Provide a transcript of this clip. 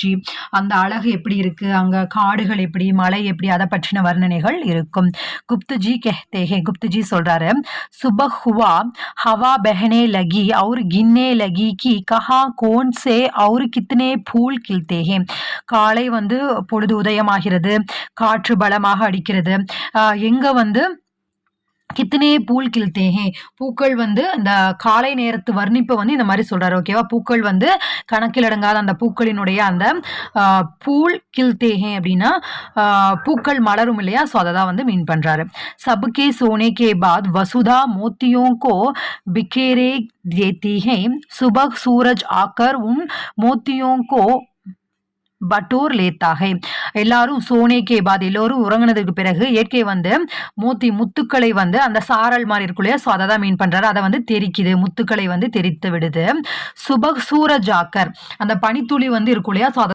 காட்சி, அந்த அழகு எப்படி இருக்கு, அங்க காடுகள் எப்படி, மலை எப்படி, அதை பற்றின வர்ணனைகள் இருக்கும். குப்தஜி கெஹ்தே ஹே, குப்தஜி சொல்றாரு, சுபஹ் ஹுவா हवा बहने लगी और गिनने लगी कि कहाँ कौन से और कितने फूल खिलते हैं. காலை வந்து பொழுது உதயமாகிறது, காற்று பலமாக அடிக்கிறது, எங்க வந்து கித்தனே பூல் கில்தேஹே, பூக்கள் வந்து அந்த காலை நேரத்து வர்ணிப்பை வந்து இந்த மாதிரி சொல்றாரு. ஓகேவா, பூக்கள் வந்து கணக்கில் அடங்காத அந்த பூக்களினுடைய அந்த பூல் கில்தேஹே அப்படின்னா பூக்கள் மலரும் இல்லையா, ஸோ அதை தான் வந்து மீன் பண்றாரு. சபுகே சோனே கே பாத் வசுதா மோத்தியோं को बिखेरे देती है, सुबह सूरज आकर उन मोतियों को பட்டோர் லேத்தாக. எல்லாரும் சோனே கே பாத், எல்லோரும் உறங்கினதுக்கு பிறகு இயற்கை வந்து மோத்தி முத்துக்களை வந்து அந்த சாரல் மாதிரி இருக்கும் இல்லையா, ஸோ அதை தான் மீன் பண்றாரு. அதை வந்து தெரிக்குது, முத்துக்களை வந்து தெரித்து விடுது. சுபக் சூரஜாக்கர், அந்த பனித்துளி வந்து இருக்கும் இல்லையா, ஸோ